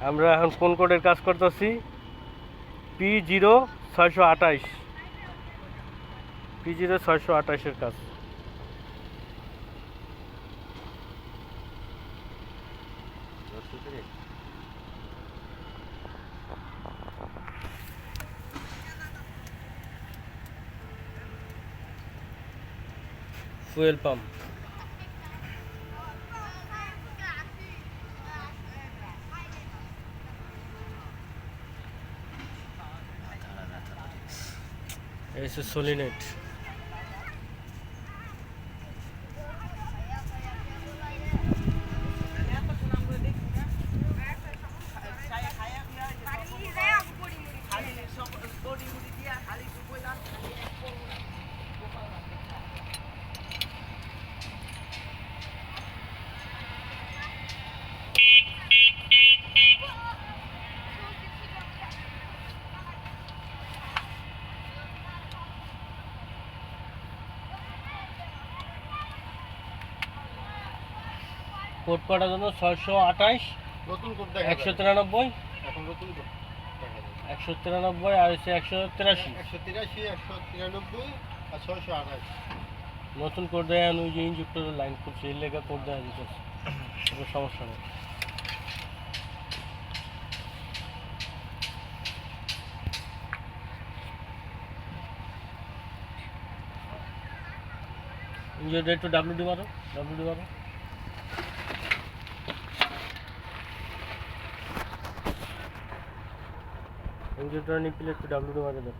আমরা এখন কোন কোডের কাজ করতেছি? P0628 এর কাজ। ফুয়েল পাম্প এসে সলিনেট কোড করার জন্য 628 নতুন কোড দেখা 193 এখন নতুন কোড 193 আর হচ্ছে 183 183 193 আর 628 নতুন কোড দেয় আমি যে ইনজেক্টরের লাইন করছি এই লেখা কোড দেওয়া যেতেছে কোনো সমস্যা নেই। ইঞ্জিনটা একটু ডাব্লিউডি মারো ইঞ্জিনটা নিপিলে একটু ডাব্লিউডি মারে দেন।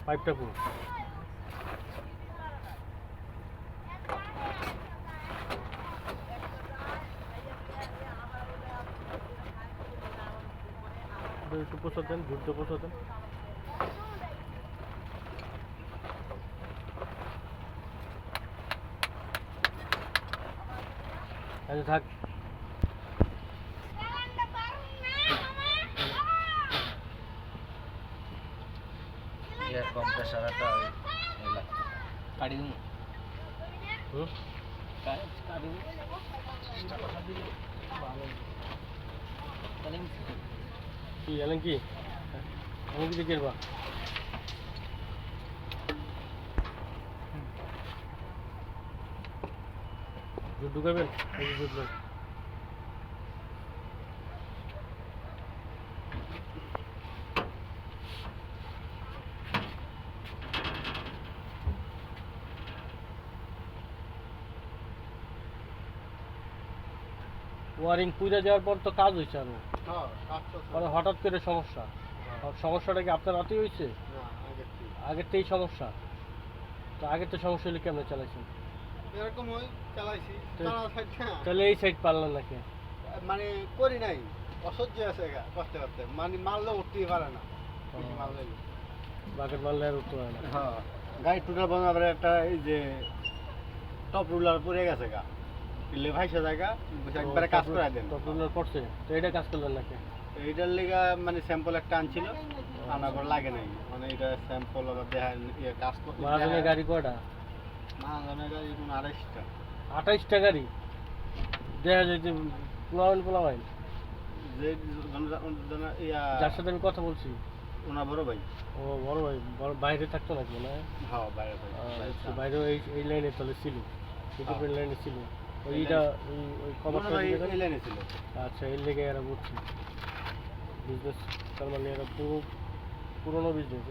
পাইপটা পুরো একটু পোষা দেন, যুদ্ধ পোষা দেন। আচ্ছা থাক এর কম্প্রেসারটা কাটি দিন কাটি দিন কি এলেন কি আমি কি দেখবা ঢুকাবেন ঢুকবেন ওয়ারিং পুড়ে যাওয়ার পর তো কাজ হয়েছে আরো মানে হঠাৎ করে সমস্যাটা কি আপনার রাতেই হয়েছে? আগের থেকেই সমস্যা? তো আগের তো সমস্যা হলে কেমন চালাইছেন? এরকম ওই চালাইছি তাহলে এই সাইড পারলেন নাকি? মানে করি নাই, অসহ্য আছে করতে করতে, মানে মারলে উঠতেই পারে না। বাকেট মারলে আর উঠতে পারে না। হ্যাঁ গাড়ি টুটার বন্ধ আবার একটা এই যে টপ রুলার পড়ে গেছে গা পিলে ভাইসা জায়গা একবারে কাজ করে দেন। টপ রুলার পড়ছে তো এটা কাজ করলেন নাকি? এইটার লেগা মানে স্যাম্পল একটা আনছিল আনার পর লাগে নাই, মানে এটা স্যাম্পল আবার দেখা কাজ করতে। মহাজনের গাড়ি কয়টা? মহাজনের গাড়ি 28টা। 28টা গাড়ি দেখা যায় যে পোলাওয়াইন যে যার সাথে আমি কথা বলছি ওনার বড় ভাই। ও বড় ভাই বাইরে থাকতো নাকি মনে হয়? হ্যাঁ বাইরে বাইরে এই লাইনে তাহলে ছিল ইউটিউবের লাইনে ছিল ওইটা ওই খবরটা এই লাইনে ছিল। আচ্ছা এর লেগে এরা বুঝছি বিজনেস তার মানে এরা পুরোনো বিজনেস।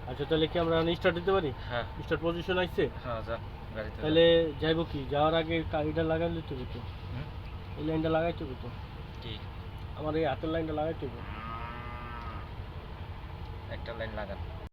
আচ্ছা তাহলে কি আমরা স্টার্ট দিতে পারি? হ্যাঁ স্টার্ট পজিশন আসছে। হ্যাঁ যা গাড়িতে তাহলে যাইব কি যাওয়ার আগে এটা লাগাই দিতে হবে তো, এই লাইনটা লাগাইতে হবে তো। ঠিক আমার এই হাতের লাইনটা লাগাইতে হবে। একটা লাইন লাগান।